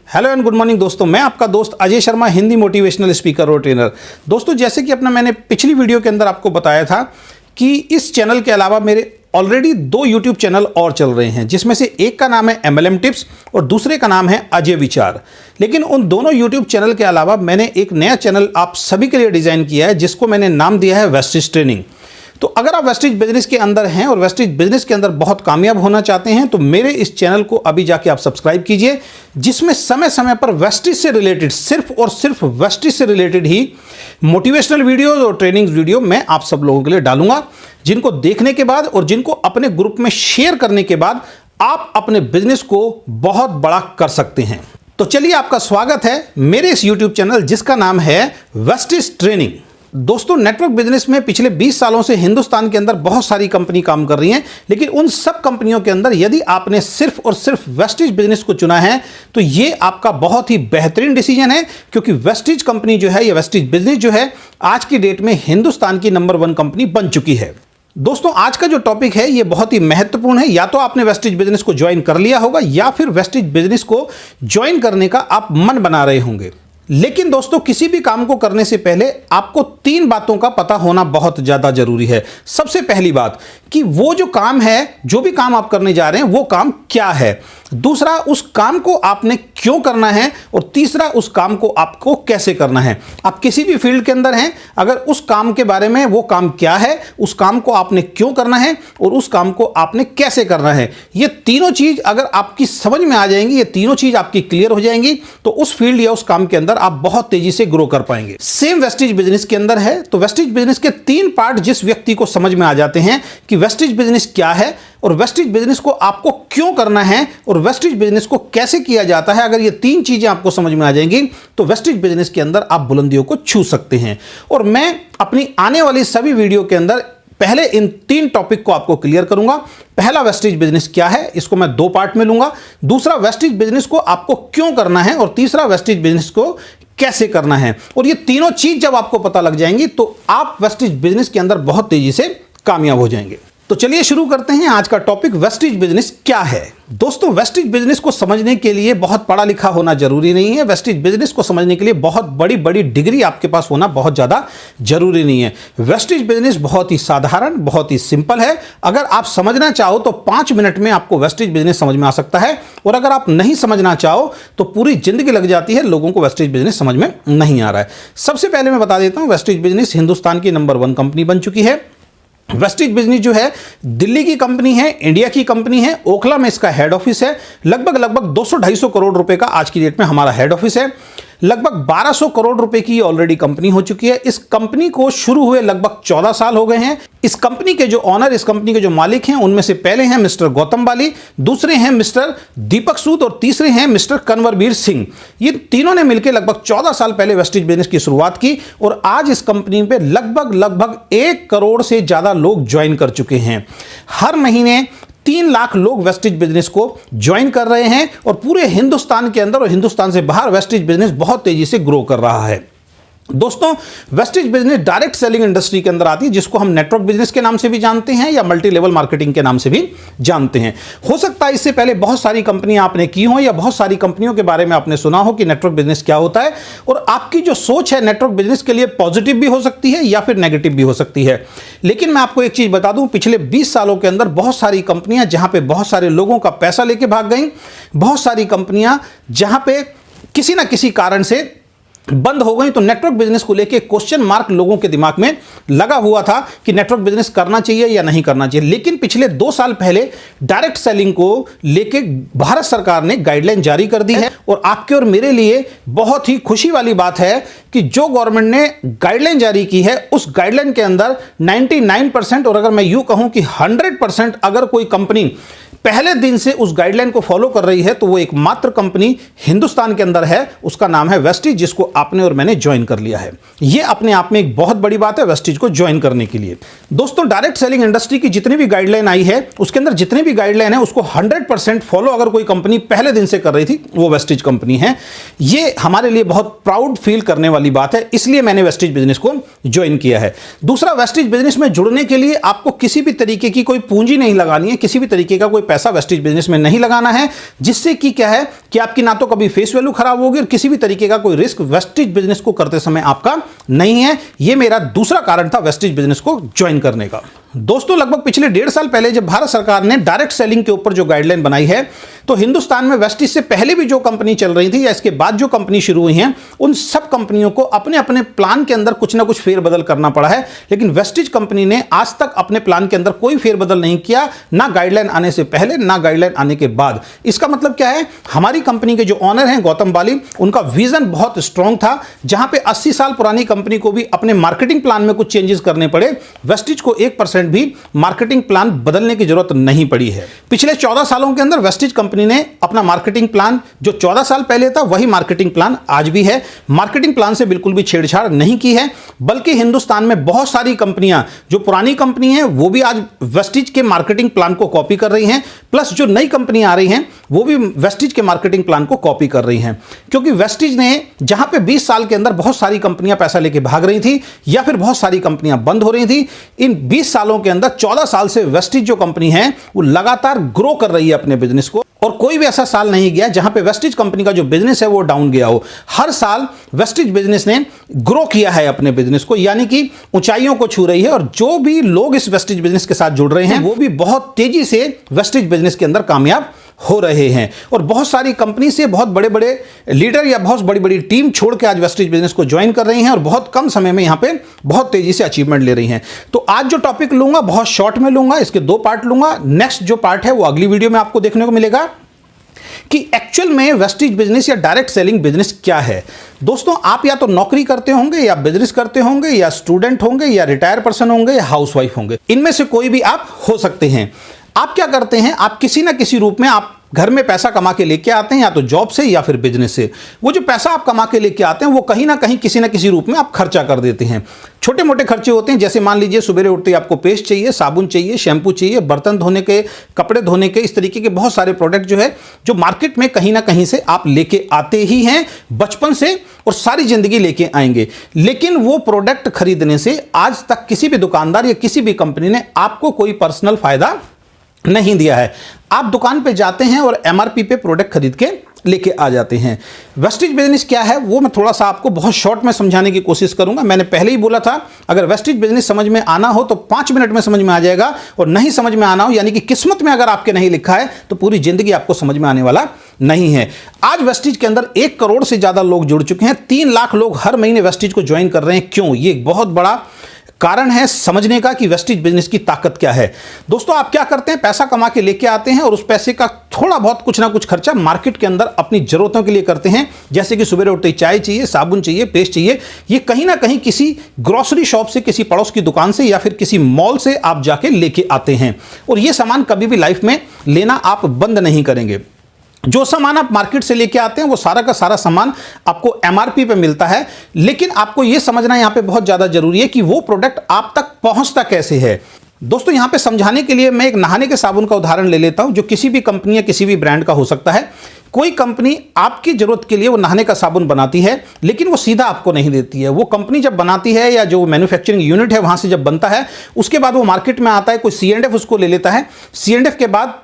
Hello and good morning दोस्तों, मैं आपका दोस्त अजय शर्मा, हिंदी मोटिवेशनल स्पीकर और ट्रेनर। दोस्तों, जैसे कि मैंने पिछली वीडियो के अंदर आपको बताया था कि इस चैनल के अलावा मेरे ऑलरेडी 2 यूट्यूब चैनल और चल रहे हैं, जिसमें से एक का नाम है MLM टिप्स और दूसरे का नाम है अजय विचार। लेकिन उन दोनों यूट्यूब चैनल के अलावा मैंने एक नया चैनल आप सभी के लिए डिज़ाइन किया है, जिसको मैंने नाम दिया है वेस्टेज ट्रेनिंग। तो अगर आप वेस्टेज बिजनेस के अंदर हैं और वेस्टेज बिजनेस के अंदर बहुत कामयाब होना चाहते हैं तो मेरे इस चैनल को अभी जाके आप सब्सक्राइब कीजिए, जिसमें समय समय पर वेस्टेज से रिलेटेड, सिर्फ और सिर्फ वेस्टेज से रिलेटेड ही मोटिवेशनल वीडियोस और ट्रेनिंग वीडियो मैं आप सब लोगों के लिए डालूंगा, जिनको देखने के बाद और जिनको अपने ग्रुप में शेयर करने के बाद आप अपने बिजनेस को बहुत बड़ा कर सकते हैं। तो चलिए, आपका स्वागत है मेरे इस यूट्यूब चैनल जिसका नाम है वेस्टेज ट्रेनिंग। दोस्तों, नेटवर्क बिजनेस में पिछले 20 सालों से हिंदुस्तान के अंदर बहुत सारी कंपनी काम कर रही हैं, लेकिन उन सब कंपनियों के अंदर यदि आपने सिर्फ और सिर्फ वेस्टेज बिजनेस को चुना है तो ये आपका बहुत ही बेहतरीन डिसीजन है, क्योंकि वेस्टेज कंपनी जो है, या वेस्टेज बिजनेस जो है, आज की डेट में हिंदुस्तान की नंबर 1 कंपनी बन चुकी है। दोस्तों, आज का जो टॉपिक है ये बहुत ही महत्वपूर्ण है। या तो आपने वेस्टेज बिजनेस को ज्वाइन कर लिया होगा या फिर वेस्टेज बिजनेस को ज्वाइन करने का आप मन बना रहे होंगे। लेकिन दोस्तों, किसी भी काम को करने से पहले आपको 3 बातों का पता होना बहुत ज्यादा जरूरी है। सबसे पहली बात कि वो जो काम है, जो भी काम आप करने जा रहे हैं, वो काम क्या है। दूसरा, उस काम को आपने क्यों करना है। और तीसरा, उस काम को आपको कैसे करना है। आप किसी भी फील्ड के अंदर हैं, अगर उस काम के बारे में, वो काम क्या है, उस काम को आपने क्यों करना है और उस काम को आपने कैसे करना है, ये तीनों चीज अगर आपकी समझ में आ जाएंगी, ये तीनों चीज आपकी क्लियर हो जाएंगी, तो उस फील्ड या उस काम के अंदर आप बहुत तेजी से ग्रो कर पाएंगे। सेम वेस्टेज बिजनेस के अंदर है। तो वेस्टेज बिजनेस के 3 पार्ट जिस व्यक्ति को समझ में आ जाते हैं कि वेस्टेज बिजनेस क्या है और वेस्टेज बिजनेस को आपको क्यों करना है और वेस्टेज बिजनेस को कैसे किया जाता है, अगर ये 3 चीजें आपको समझ में आ जाएंगी तो वेस्टेज बिजनेस के अंदर आप बुलंदियों को छू सकते हैं। और मैं अपनी आने वाली सभी वीडियो के अंदर पहले इन 3 टॉपिक को आपको क्लियर करूंगा। पहला, वेस्टेज बिजनेस क्या है, इसको मैं 2 पार्ट में लूंगा। दूसरा, वेस्टेज बिजनेस को आपको क्यों करना है और तीसरा, वेस्टेज बिजनेस को कैसे करना है। और ये तीनों चीज जब आपको पता लग जाएंगी तो आप वेस्टेज बिजनेस के अंदर बहुत तेजी से कामयाब हो जाएंगे। तो चलिए शुरू करते हैं आज का टॉपिक, वेस्टेज बिजनेस क्या है। दोस्तों, वेस्टेज बिजनेस को समझने के लिए बहुत पढ़ा लिखा होना जरूरी नहीं है। वेस्टेज बिजनेस को समझने के लिए बहुत बड़ी बड़ी डिग्री आपके पास होना बहुत ज्यादा जरूरी नहीं है। वेस्टेज बिजनेस बहुत ही साधारण, बहुत ही सिंपल है। अगर आप समझना चाहो तो 5 मिनट में आपको वेस्टेज बिजनेस समझ में आ सकता है, और अगर आप नहीं समझना चाहो तो पूरी जिंदगी लग जाती है। लोगों को वेस्टेज बिजनेस समझ में नहीं आ रहा है। सबसे पहले मैं बता देता हूं, वेस्टेज बिजनेस हिंदुस्तान की नंबर 1 कंपनी बन चुकी है। वेस्टेज बिजनेस जो है दिल्ली की कंपनी है, इंडिया की कंपनी है। ओखला में इसका हेड ऑफिस है। लगभग 200-250 करोड़ रुपए का आज की डेट में हमारा हेड ऑफिस है। लगभग 1200 करोड़ रुपए की ऑलरेडी कंपनी हो चुकी है। इस कंपनी को शुरू हुए लगभग 14 साल हो गए हैं। इस कंपनी के जो ऑनर, इस कंपनी के जो मालिक हैं, उनमें से पहले हैं मिस्टर गौतम बाली, दूसरे हैं मिस्टर दीपक सूद और तीसरे हैं मिस्टर कन्वरवीर सिंह। ये तीनों ने मिलकर लगभग 14 साल पहले वेस्टेज बिजनेस की शुरुआत की और आज इस कंपनी पे लगभग 1 करोड़ से ज्यादा लोग ज्वाइन कर चुके हैं। हर महीने 3 लाख लोग वेस्टेज बिजनेस को ज्वाइन कर रहे हैं और पूरे हिंदुस्तान के अंदर और हिंदुस्तान से बाहर वेस्टेज बिजनेस बहुत तेजी से ग्रो कर रहा है। दोस्तों, wastage business direct selling industry के अंदर आती है, जिसको हम नेटवर्क बिजनेस के नाम से भी जानते हैं या मल्टी लेवल मार्केटिंग के नाम से भी जानते हैं। हो सकता है इससे पहले बहुत सारी कंपनियां आपने की हो या बहुत सारी कंपनियों के बारे में आपने सुना हो कि नेटवर्क बिजनेस क्या होता है, और आपकी जो सोच है नेटवर्क बिजनेस के लिए पॉजिटिव भी हो सकती है या फिर नेगेटिव भी हो सकती है। लेकिन मैं आपको एक चीज बता दूं, पिछले 20 सालों के अंदर बहुत सारी कंपनियां जहां पे बहुत सारे लोगों का पैसा लेके भाग गई, बहुत सारी कंपनियां जहां पे किसी ना किसी कारण से बंद हो गई, तो नेटवर्क बिजनेस को लेके क्वेश्चन मार्क लोगों के दिमाग में लगा हुआ था कि नेटवर्क बिजनेस करना चाहिए या नहीं करना चाहिए। लेकिन पिछले 2 साल पहले डायरेक्ट सेलिंग को लेके भारत सरकार ने गाइडलाइन जारी कर दी है, और आपके और मेरे लिए बहुत ही खुशी वाली बात है कि जो गवर्नमेंट ने गाइडलाइन जारी की है उस गाइडलाइन के अंदर 99%, और अगर मैं यूं कहूं कि 100% अगर कोई कंपनी पहले दिन से उस गाइडलाइन को फॉलो कर रही है तो वो एकमात्र कंपनी हिंदुस्तान के अंदर है, उसका नाम है वेस्टेज, जिसको आपने और मैंने ज्वाइन कर लिया है। ये अपने आप में एक बहुत बड़ी बात है वेस्टेज को ज्वाइन करने के लिए। दोस्तों, डायरेक्ट सेलिंग इंडस्ट्री की जितनी भी गाइडलाइन आई है उसके अंदर जितनी भी गाइडलाइन है उसको 100% फॉलो अगर कोई कंपनी पहले दिन से कर रही थी वो वेस्टेज कंपनी है। ये हमारे लिए बहुत प्राउड फील करने वाली बात है, इसलिए मैंने वेस्टेज बिजनेस को ज्वाइन किया है। दूसरा, वेस्टेज बिजनेस में जुड़ने के लिए आपको किसी भी तरीके की कोई पूंजी नहीं लगानी है, किसी भी तरीके का कोई पैसा वेस्टिज बिजनेस में नहीं लगाना है, जिससे कि क्या है कि आपकी ना तो कभी फेस वैल्यू खराब होगी और किसी भी तरीके का कोई रिस्क वेस्टिज बिजनेस को करते समय आपका नहीं है। यह मेरा दूसरा कारण था वेस्टिज बिजनेस को ज्वाइन करने का। दोस्तों लगभग पिछले 1.5 साल पहले जब भारत सरकार ने डायरेक्ट सेलिंग के ऊपर जो गाइडलाइन बनाई है, तो हिंदुस्तान में वेस्टिज से पहले भी जो कंपनी चल रही थी या इसके बाद जो कंपनी शुरू हुई हैं, उन सब कंपनियों को अपने अपने प्लान के अंदर कुछ ना कुछ फेरबदल करना पड़ा है। लेकिन वेस्टिज कंपनी ने आज तक अपने प्लान के अंदर कोई फेरबदल नहीं किया, ना गाइडलाइन आने से पहले ना गाइडलाइन आने के बाद। इसका मतलब क्या है, हमारी कंपनी के जो ऑनर हैं गौतम बाली, उनका विजन बहुत स्ट्रांग था। जहां पे 80 साल पुरानी कंपनी को भी अपने मार्केटिंग प्लान में कुछ चेंजेस करने पड़े, वेस्टिज को 1% भी मार्केटिंग प्लान बदलने की जरूरत नहीं पड़ी है। पिछले 14 सालों के अंदर वेस्टिज कंपनी ने अपना मार्केटिंग प्लान जो 14 साल पहले था वही मार्केटिंग प्लान आज भी है। मार्केटिंग प्लान से बिल्कुल भी छेड़छाड़ नहीं की है, बल्कि हिंदुस्तान में बहुत सारी कंपनियां जो पुरानी कंपनी है वो भी आज वेस्टिज के मार्केटिंग प्लान को कॉपी कर रही हैं, प्लस जो नई कंपनियां आ रही हैं वो भी वेस्टिज के मार्केटिंग प्लान को कॉपी कर रही हैं। क्योंकि वेस्टिज ने जहां पे 20 साल के अंदर बहुत सारी कंपनियां पैसा लेके भाग रही थी या फिर बहुत सारी कंपनियां बंद हो रही थी, इन 20 सालों के अंदर 14 साल से वेस्टिज जो कंपनी है वो लगातार ग्रो कर रही है अपने बिजनेस को, और कोई भी ऐसा साल नहीं गया जहां पे वेस्टिज कंपनी का जो बिजनेस है वो डाउन गया हो। हर साल वेस्टिज बिजनेस ने ग्रो किया है अपने बिजनेस को, यानी कि ऊंचाइयों को छू रही है। और जो भी लोग इस वेस्टिज बिजनेस के साथ जुड़ रहे हैं वो भी बहुत तेजी से वेस्टिज बिजनेस के अंदर कामयाब हो रहे हैं। और बहुत सारी कंपनी से बहुत बड़े बड़े लीडर या बहुत बड़ी बड़ी टीम छोड़ के आज वेस्टिज बिजनेस को ज्वाइन कर रही हैं और बहुत कम समय में यहां पे बहुत तेजी से अचीवमेंट ले रही हैं। तो आज जो टॉपिक लूंगा बहुत शॉर्ट में लूंगा, इसके 2 पार्ट लूंगा। नेक्स्ट जो पार्ट है वो अगली वीडियो में आपको देखने को मिलेगा कि एक्चुअल में वेस्टिज बिजनेस या डायरेक्ट सेलिंग बिजनेस क्या है। दोस्तों आप या तो नौकरी करते होंगे या बिजनेस करते होंगे या स्टूडेंट होंगे या रिटायर पर्सन होंगे या हाउसवाइफ होंगे, इनमें से कोई भी आप हो सकते हैं। आप क्या करते हैं, आप किसी ना किसी रूप में आप घर में पैसा कमा के लेके आते हैं, या तो जॉब से या फिर बिजनेस से। वो जो पैसा आप कमा के लेके आते हैं वो कहीं ना कहीं किसी ना किसी रूप में आप खर्चा कर देते हैं। छोटे मोटे खर्चे होते हैं, जैसे मान लीजिए सुबह उठते ही आपको पेस्ट चाहिए, साबुन चाहिए, शैम्पू चाहिए, बर्तन धोने के, कपड़े धोने के, इस तरीके के बहुत सारे प्रोडक्ट जो है जो मार्केट में कहीं ना कहीं से आप लेके आते ही हैं बचपन से और सारी जिंदगी लेके आएंगे। लेकिन वो प्रोडक्ट खरीदने से आज तक किसी भी दुकानदार या किसी भी कंपनी ने आपको कोई पर्सनल फायदा नहीं दिया है। आप दुकान पे जाते हैं और एमआरपी पे प्रोडक्ट खरीद के लेके आ जाते हैं। वेस्टिज बिजनेस क्या है वो मैं थोड़ा सा आपको बहुत शॉर्ट में समझाने की कोशिश करूंगा। मैंने पहले ही बोला था अगर वेस्टिज बिजनेस समझ में आना हो तो 5 मिनट में समझ में आ जाएगा, और नहीं समझ में आना हो यानी कि किस्मत में अगर आपके नहीं लिखा है तो पूरी जिंदगी आपको समझ में आने वाला नहीं है। आज वेस्टिज के अंदर 1 करोड़ से ज्यादा लोग जुड़ चुके हैं, 3 लाख लोग हर महीने वेस्टिज को ज्वाइन कर रहे हैं। क्यों? ये एक बहुत बड़ा कारण है समझने का कि वेस्टिज बिजनेस की ताकत क्या है। दोस्तों आप क्या करते हैं, पैसा कमा के लेके आते हैं और उस पैसे का थोड़ा बहुत कुछ ना कुछ खर्चा मार्केट के अंदर अपनी जरूरतों के लिए करते हैं। जैसे कि सुबह उठते ही चाय चाहिए, साबुन चाहिए, पेस्ट चाहिए, ये कहीं ना कहीं किसी ग्रोसरी शॉप से, किसी पड़ोस की दुकान से या फिर किसी मॉल से आप जाके लेके आते हैं। और ये सामान कभी भी लाइफ में लेना आप बंद नहीं करेंगे। जो सामान आप मार्केट से लेके आते हैं वो सारा का सारा सामान आपको एमआरपी पे मिलता है, लेकिन आपको यह समझना यहां पे बहुत ज्यादा जरूरी है कि वो प्रोडक्ट आप तक पहुंचता कैसे है। दोस्तों यहां पे समझाने के लिए मैं एक नहाने के साबुन का उदाहरण ले लेता हूं, जो किसी भी कंपनी या किसी भी ब्रांड का हो सकता है। कोई कंपनी आपकी जरूरत के लिए वो नहाने का साबुन बनाती है, लेकिन वो सीधा आपको नहीं देती है। वो कंपनी जब बनाती है या जो मैन्युफैक्चरिंग यूनिट है वहां से जब बनता है, उसके बाद वो मार्केट में आता है, कोई C&F उसको ले लेता है, C&F के बाद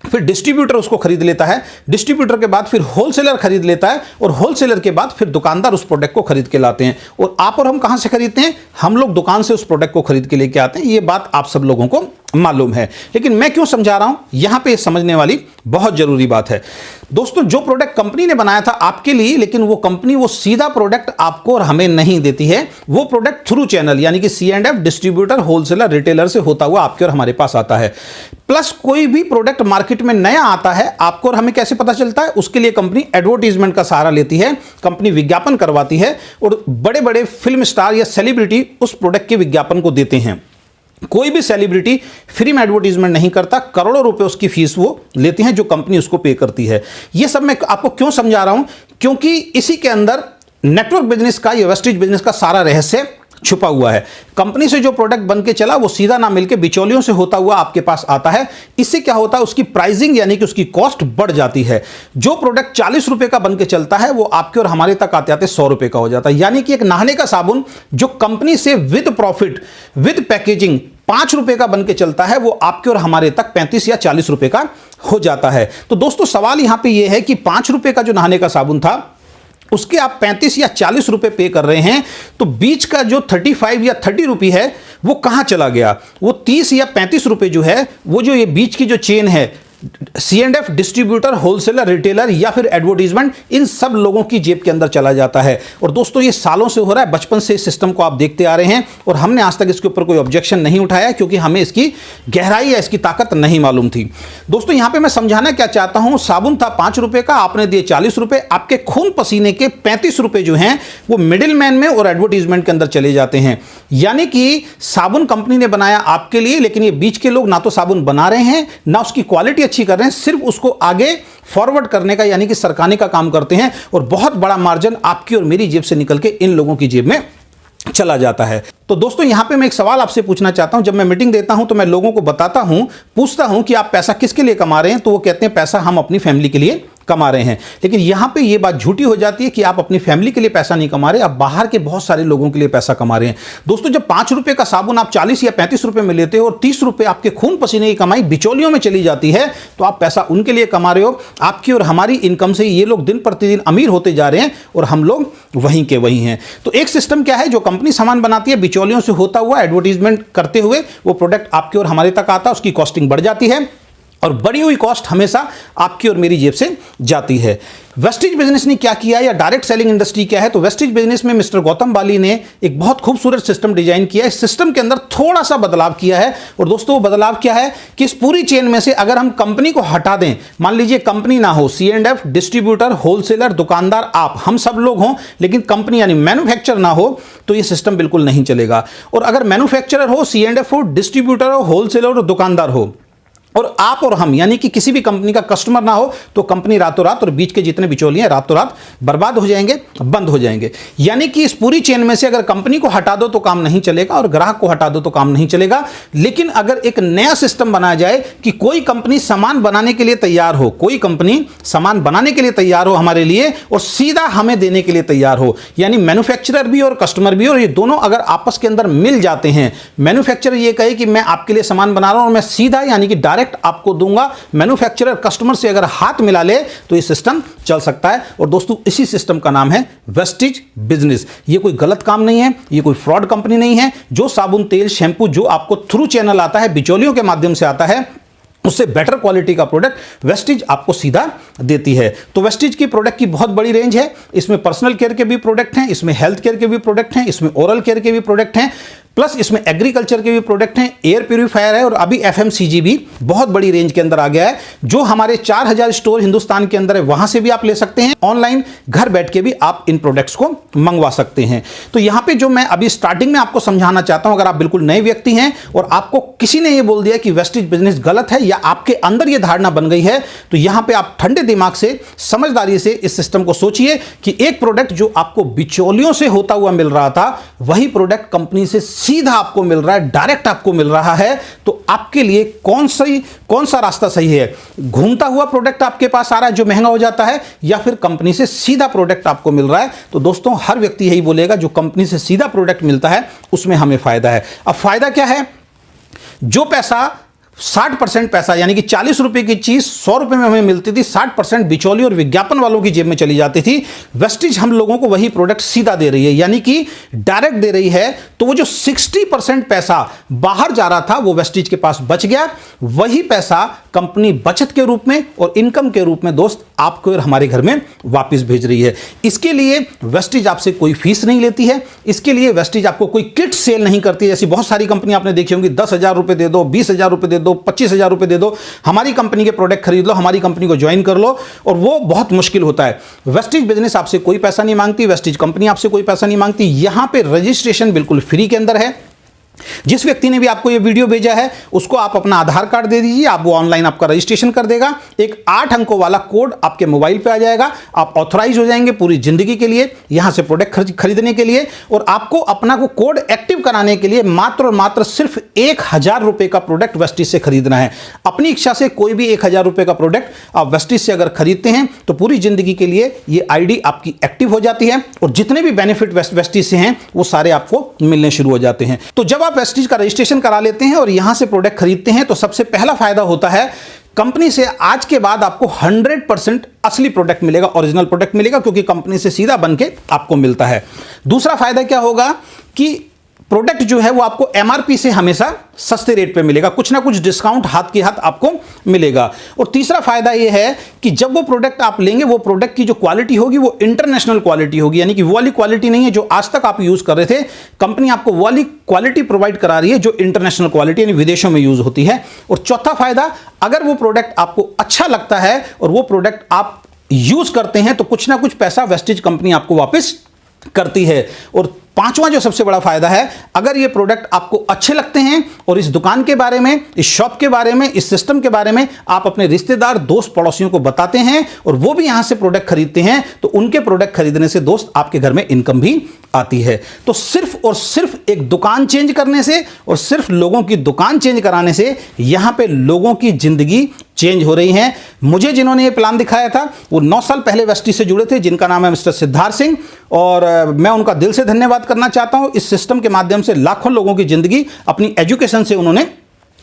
फिर डिस्ट्रीब्यूटर उसको खरीद लेता है, डिस्ट्रीब्यूटर के बाद फिर होलसेलर खरीद लेता है, और होलसेलर के बाद फिर दुकानदार उस प्रोडक्ट को खरीद के लाते हैं। और आप और हम कहां से खरीदते हैं? हम लोग दुकान से उस प्रोडक्ट को खरीद के लेके आते हैं। ये बात आप सब लोगों को मालूम है, लेकिन मैं क्यों समझा रहा हूं, यहां पे समझने वाली बहुत जरूरी बात है। दोस्तों जो प्रोडक्ट कंपनी ने बनाया था आपके लिए, लेकिन वो कंपनी वो सीधा प्रोडक्ट आपको और हमें नहीं देती है। वो प्रोडक्ट थ्रू चैनल यानी कि C&F, डिस्ट्रीब्यूटर, होलसेलर, रिटेलर से होता हुआ आपके और हमारे पास आता है। प्लस कोई भी प्रोडक्ट मार्केट में नया आता है, आपको और हमें कैसे पता चलता है? उसके लिए कंपनी एडवर्टीजमेंट का सहारा लेती है, कंपनी विज्ञापन करवाती है, और बड़े बड़े फिल्म स्टार या सेलिब्रिटी उस प्रोडक्ट के विज्ञापन को देते हैं। कोई भी सेलिब्रिटी फ्री में एडवर्टीजमेंट नहीं करता, करोड़ों रुपए उसकी फीस वो लेते हैं जो कंपनी उसको पे करती है। ये सब मैं आपको क्यों समझा रहा हूं? क्योंकि इसी के अंदर नेटवर्क बिजनेस का या वेस्टिज बिजनेस का सारा रहस्य छुपा हुआ है। कंपनी से जो प्रोडक्ट बन के चला वो सीधा ना मिलके बिचौलियों से होता हुआ आपके पास आता है। इससे क्या होता है, उसकी प्राइसिंग यानी कि उसकी कॉस्ट बढ़ जाती है। जो प्रोडक्ट 40 रुपए का बन के चलता है वो आपके और हमारे तक आते आते 100 रुपए का हो जाता है। यानी कि एक नहाने का साबुन जो कंपनी से विद प्रॉफिट, विद पैकेजिंग ₹5 का बन के चलता है, वो आपके और हमारे तक 35 या 40 रुपए का हो जाता है। तो दोस्तों सवाल यहां पे ये है कि ₹5 का जो नहाने का साबुन था उसके आप 35 या 40 रुपए पे कर रहे हैं, तो बीच का जो 35 या 30 रुपए है वो कहां चला गया? वो 30 या 35 रुपए जो है, वो जो ये बीच की जो चेन है, C&F डिस्ट्रीब्यूटर, होलसेलर, रिटेलर या फिर एडवर्टीजमेंट, इन सब लोगों की जेब के अंदर चला जाता है। और दोस्तों ये सालों से हो रहा है, बचपन से इस सिस्टम को आप देखते आ रहे हैं और हमने आज तक इसके ऊपर कोई ऑब्जेक्शन नहीं उठाया, क्योंकि हमें इसकी गहराई या इसकी ताकत नहीं मालूम थी। दोस्तों यहां पे मैं समझाना क्या चाहता हूं, साबुन था ₹5 का, आपने दिए 40 रुपए, आपके खून पसीने के 35 रुपए जो हैं वो मिडिल मैन में और एडवर्टीजमेंट के अंदर चले जाते हैं। यानी कि साबुन कंपनी ने बनाया आपके लिए, लेकिन ये बीच के लोग ना तो साबुन बना रहे हैं, ना उसकी क्वालिटी अच्छी कर रहे हैं, सिर्फ उसको आगे फॉरवर्ड करने का यानी कि सरकाने का काम करते हैं, और बहुत बड़ा मार्जिन आपकी और मेरी जेब से निकल के इन लोगों की जेब में चला जाता है। तो दोस्तों यहां पे मैं एक सवाल आपसे पूछना चाहता हूं। जब मैं मीटिंग देता हूं तो मैं लोगों को बताता हूं, पूछता हूं कि आप पैसा किसके लिए कमा रहे हैं, तो वो कहते हैं पैसा हम अपनी फैमिली के लिए कमा रहे हैं। लेकिन यहां पे ये बात झूठी हो जाती है कि आप अपनी फैमिली के लिए पैसा नहीं कमा रहे, आप बाहर के बहुत सारे लोगों के लिए पैसा कमा रहे हैं। दोस्तों जब ₹5 का साबुन आप 40 या 35 रुपए में लेते हो और 30 रुपए आपके खून पसीने की कमाई बिचौलियों में चली जाती है, तो आप पैसा उनके लिए कमा रहे हो। आपकी और हमारी इनकम से ये लोग दिन प्रतिदिन अमीर होते जा रहे हैं और हम लोग वहीं के वहीं हैं। तो एक सिस्टम क्या है, जो कंपनी सामान बनाती है, बिचौलियों से होता हुआ एडवर्टीजमेंट करते हुए वो प्रोडक्ट आपके और हमारे तक आता है, उसकी कॉस्टिंग बढ़ जाती है और बढ़ी हुई कॉस्ट हमेशा आपकी और मेरी जेब से जाती है। वेस्टेज बिजनेस ने क्या किया, या डायरेक्ट सेलिंग इंडस्ट्री क्या है? तो वेस्टेज बिजनेस में मिस्टर गौतम बाली ने एक बहुत खूबसूरत सिस्टम डिजाइन किया है। इस सिस्टम के अंदर थोड़ा सा बदलाव किया है, और दोस्तों वो बदलाव क्या है कि इस पूरी चेन में से अगर हम कंपनी को हटा दें, मान लीजिए कंपनी ना हो, C&F डिस्ट्रीब्यूटर, होलसेलर, दुकानदार, आप हम सब लोग हों, लेकिन कंपनी यानी मैन्युफैक्चर ना हो, तो ये सिस्टम बिल्कुल नहीं चलेगा। और अगर मैन्युफैक्चरर हो, C&F हो, डिस्ट्रीब्यूटर हो, होलसेलर और दुकानदार हो, और आप और हम यानी कि किसी भी कंपनी का कस्टमर ना हो, तो कंपनी रातों रात और बीच के जितने बिचौलिए हैं रातों रात बर्बाद हो जाएंगे, बंद हो जाएंगे। यानी कि इस पूरी चेन में से अगर कंपनी को हटा दो तो काम नहीं चलेगा और ग्राहक को हटा दो तो काम नहीं चलेगा। लेकिन अगर एक नया सिस्टम बनाया जाए कि कोई कंपनी सामान बनाने के लिए तैयार हो, कोई कंपनी सामान बनाने के लिए तैयार हो हमारे लिए और सीधा हमें देने के लिए तैयार हो, यानी मैन्युफैक्चरर भी और कस्टमर भी, और ये दोनों अगर आपस के अंदर मिल जाते हैं, मैन्युफैक्चरर ये कहे कि मैं आपके लिए सामान बना रहा हूं और मैं सीधा यानी कि डायरेक्ट आपको दूंगा, मैन्युफैक्चरर कस्टमर से अगर हाथ मिला ले तो ये सिस्टम चल सकता है। और दोस्तों इसी सिस्टम का नाम है वेस्टेज बिजनेस। ये कोई गलत काम नहीं है, ये कोई फ्रॉड कंपनी नहीं है। जो साबुन, तेल, शैंपू जो आपको थ्रू चैनल आता है, बिचौलियों के माध्यम से आता है, उससे बेटर क्वालिटी का प्रोडक्ट वेस्टेज आपको सीधा देती है। तो वेस्टेज की प्रोडक्ट की बहुत बड़ी रेंज है। इसमें पर्सनल केयर के भी प्रोडक्ट हैं, इसमें हेल्थ केयर के भी प्रोडक्ट हैं, इसमें ओरल केयर के भी प्रोडक्ट हैं, प्लस इसमें एग्रीकल्चर के भी प्रोडक्ट हैं, एयर प्यूरीफायर है, और अभी FMCG भी बहुत बड़ी रेंज के अंदर आ गया है। जो हमारे 4000 स्टोर हिंदुस्तान के अंदर है, वहां से भी आप ले सकते हैं। ऑनलाइन घर बैठ के भी आप इन प्रोडक्ट्स को मंगवा सकते हैं। तो यहां पे जो मैं अभी स्टार्टिंग में आपको समझाना चाहता हूं, अगर आप बिल्कुल नए व्यक्ति हैं और आपको किसी ने यह बोल दिया कि वेस्टेज बिजनेस गलत है या आपके अंदर यह धारणा बन गई है, तो यहां पे आप ठंडे दिमाग से, समझदारी से इस सिस्टम को सोचिए कि एक प्रोडक्ट जो आपको बिचौलियों से होता हुआ मिल रहा था, वही प्रोडक्ट कंपनी से सीधा आपको मिल रहा है, डायरेक्ट आपको मिल रहा है। तो आपके लिए कौन सा रास्ता सही है? घूमता हुआ प्रोडक्ट आपके पास आ रहा है जो महंगा हो जाता है, या फिर कंपनी से सीधा प्रोडक्ट आपको मिल रहा है? तो दोस्तों हर व्यक्ति यही बोलेगा जो कंपनी से सीधा प्रोडक्ट मिलता है उसमें हमें फायदा है। अब फायदा क्या है? जो पैसा 60% पैसा यानी कि 40 रुपए की चीज 100 रुपए में हमें मिलती थी, 60% बिचौली और विज्ञापन वालों की जेब में चली जाती थी। वेस्टेज हम लोगों को वही प्रोडक्ट सीधा दे रही है, यानी कि डायरेक्ट दे रही है। तो वो जो 60% पैसा बाहर जा रहा था वो वेस्टेज के पास बच गया। वही पैसा कंपनी बचत के रूप में और इनकम के रूप में दोस्त आपको और हमारे घर में वापस भेज रही है। इसके लिए वेस्टेज आपसे कोई फीस नहीं लेती है, इसके लिए वेस्टेज आपको कोई किट सेल नहीं करती है। जैसी बहुत सारी कंपनी आपने देखी होंगी, 10,000 रुपए दे दो, 20,000 रुपए दे दो, 25,000 रुपए दे दो, हमारी कंपनी के प्रोडक्ट खरीद लो, हमारी कंपनी को ज्वाइन कर लो, और वो बहुत मुश्किल होता है। वेस्टेज बिजनेस आपसे कोई पैसा नहीं मांगती, वेस्टेज कंपनी आपसे कोई पैसा नहीं मांगती। यहां पे रजिस्ट्रेशन बिल्कुल फ्री के अंदर है। जिस व्यक्ति ने भी आपको ये वीडियो भेजा है उसको आप अपना आधार कार्ड दे दीजिए, आप वो ऑनलाइन आपका रजिस्ट्रेशन कर देगा। एक 8 अंकों वाला कोड आपके मोबाइल पे आ जाएगा, आप ऑथराइज हो जाएंगे पूरी जिंदगी के लिए यहां से प्रोडक्ट खरीदने के लिए। और आपको अपना को कोड एक्टिव कराने के लिए मात्र और मात्र सिर्फ 1000 रुपए का प्रोडक्ट वेस्टेज से खरीदना है। अपनी इच्छा से कोई भी 1000 रुपए का प्रोडक्ट आप वेस्टेज से अगर खरीदते हैं तो पूरी जिंदगी के लिए ये आईडी आपकी एक्टिव हो जाती है, और जितने भी बेनिफिट वेस्टेज से हैं वो सारे आपको मिलने शुरू हो जाते हैं। तो जब आप वेस्टिज का रजिस्ट्रेशन करा लेते हैं और यहां से प्रोडक्ट खरीदते हैं तो सबसे पहला फायदा होता है, कंपनी से आज के बाद आपको 100% असली प्रोडक्ट मिलेगा, ओरिजिनल प्रोडक्ट मिलेगा, क्योंकि कंपनी से सीधा बन के आपको मिलता है। दूसरा फायदा क्या होगा कि प्रोडक्ट जो है वो आपको एमआरपी से हमेशा सस्ते रेट पे मिलेगा, कुछ ना कुछ डिस्काउंट हाथ के हाथ आपको मिलेगा। और तीसरा फायदा ये है कि जब वो प्रोडक्ट आप लेंगे, वो प्रोडक्ट की जो क्वालिटी होगी वो इंटरनेशनल क्वालिटी होगी, यानी कि वो वाली क्वालिटी नहीं है जो आज तक आप यूज कर रहे थे। कंपनी आपको वो वाली क्वालिटी प्रोवाइड करा रही है जो इंटरनेशनल क्वालिटी यानी विदेशों में यूज होती है। और चौथा फायदा, अगर वो प्रोडक्ट आपको अच्छा लगता है और वो प्रोडक्ट आप यूज करते हैं तो कुछ ना कुछ पैसा वेस्टिज कंपनी आपको वापस करती है। और पांचवा जो सबसे बड़ा फायदा है, अगर ये प्रोडक्ट आपको अच्छे लगते हैं और इस दुकान के बारे में, इस शॉप के बारे में, इस सिस्टम के बारे में आप अपने रिश्तेदार, दोस्त, पड़ोसियों को बताते हैं और वो भी यहां से प्रोडक्ट खरीदते हैं, तो उनके प्रोडक्ट खरीदने से दोस्त आपके घर में इनकम भी आती है। तो सिर्फ और सिर्फ एक दुकान चेंज करने से और सिर्फ लोगों की दुकान चेंज कराने से यहां पे लोगों की जिंदगी चेंज हो रही है। मुझे जिन्होंने ये प्लान दिखाया था वो 9 साल पहले वेस्टिज से जुड़े थे, जिनका नाम है मिस्टर सिद्धार्थ सिंह, और मैं उनका दिल से धन्यवाद करना चाहता हूं। इस सिस्टम के माध्यम से लाखों लोगों की जिंदगी अपनी एजुकेशन से उन्होंने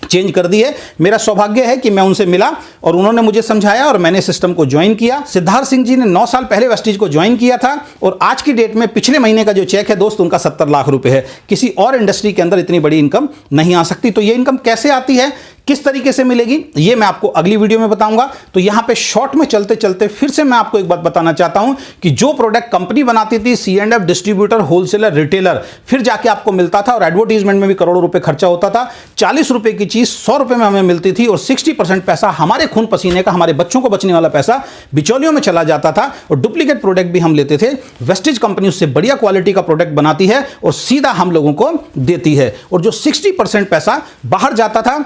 चेंज कर दी है। मेरा सौभाग्य है कि मैं उनसे मिला और उन्होंने मुझे समझाया और मैंने सिस्टम को ज्वाइन किया। सिद्धार्थ सिंह जी ने 9 साल पहले वेस्टिज को ज्वाइन किया था और आज की डेट में पिछले महीने का जो चेक है दोस्त उनका 70 लाख रुपए है। किसी और इंडस्ट्री के अंदर इतनी बड़ी इनकम नहीं आ सकती। तो ये इनकम कैसे आती है, किस तरीके से मिलेगी, ये मैं आपको अगली वीडियो में बताऊंगा। तो यहां पे शॉर्ट में चलते चलते फिर से मैं आपको एक बात बताना चाहता हूं कि जो प्रोडक्ट कंपनी बनाती थी, C&F डिस्ट्रीब्यूटर, होलसेलर, रिटेलर, फिर जाके आपको मिलता था और एडवर्टीजमेंट में भी करोड़ों रुपए खर्चा होता था। 40 रुपए की चीज 100 रुपए में हमें मिलती थी और 60% पैसा हमारे खून पसीने का, हमारे बच्चों को बचने वाला पैसा बिचौलियों में चला जाता था और डुप्लीकेट प्रोडक्ट भी हम लेते थे। वेस्टिज कंपनी उससे बढ़िया क्वालिटी का प्रोडक्ट बनाती है और सीधा हम लोगों को देती है। और जो 60% पैसा बाहर जाता था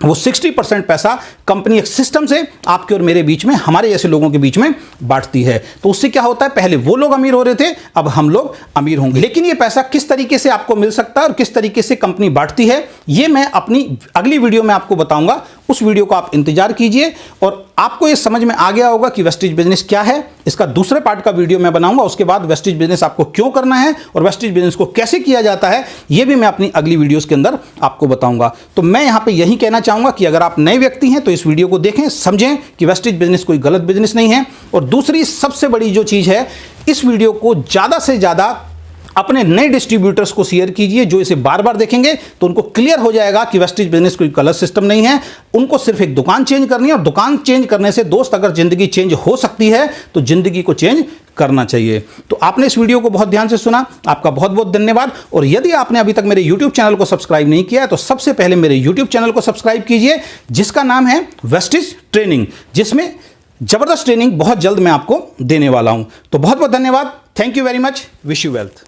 वो 60% पैसा कंपनी एक सिस्टम से आपके और मेरे बीच में, हमारे जैसे लोगों के बीच में बांटती है। तो उससे क्या होता है, पहले वो लोग अमीर हो रहे थे, अब हम लोग अमीर होंगे। लेकिन ये पैसा किस तरीके से आपको मिल सकता है और किस तरीके से कंपनी बांटती है, ये मैं अपनी अगली वीडियो में आपको बताऊंगा। उस वीडियो को आप इंतजार कीजिए और आपको ये समझ में आ गया होगा कि वेस्टिज बिजनेस क्या है। इसका दूसरे पार्ट का वीडियो मैं बनाऊंगा। उसके बाद वेस्टिज बिजनेस आपको क्यों करना है और वेस्टिज बिजनेस को कैसे किया जाता है, ये भी मैं अपनी अगली वीडियोस के अंदर आपको बताऊंगा। तो मैं यहां पे यही कहना चाहूंगा कि अगर आप नए व्यक्ति हैं तो इस वीडियो को देखें, समझें कि वेस्टिज बिजनेस कोई गलत बिजनेस नहीं है। और दूसरी सबसे बड़ी जो चीज है, इस वीडियो को ज्यादा से ज्यादा अपने नए डिस्ट्रीब्यूटर्स को शेयर कीजिए। जो इसे बार बार देखेंगे तो उनको क्लियर हो जाएगा कि वेस्टिज बिजनेस कोई गलत सिस्टम नहीं है। उनको सिर्फ एक दुकान चेंज करनी है और दुकान चेंज करने से दोस्त अगर जिंदगी चेंज हो सकती है तो जिंदगी को चेंज करना चाहिए। तो आपने इस वीडियो को बहुत ध्यान से सुना, आपका बहुत बहुत धन्यवाद। और यदि आपने अभी तक मेरे YouTube चैनल को सब्सक्राइब नहीं किया है तो सबसे पहले मेरे YouTube चैनल को सब्सक्राइब कीजिए, जिसका नाम है वेस्टिज ट्रेनिंग, जिसमें जबरदस्त ट्रेनिंग बहुत जल्द मैं आपको देने वाला हूं। तो बहुत बहुत धन्यवाद। Thank you very much. Wish you wealth.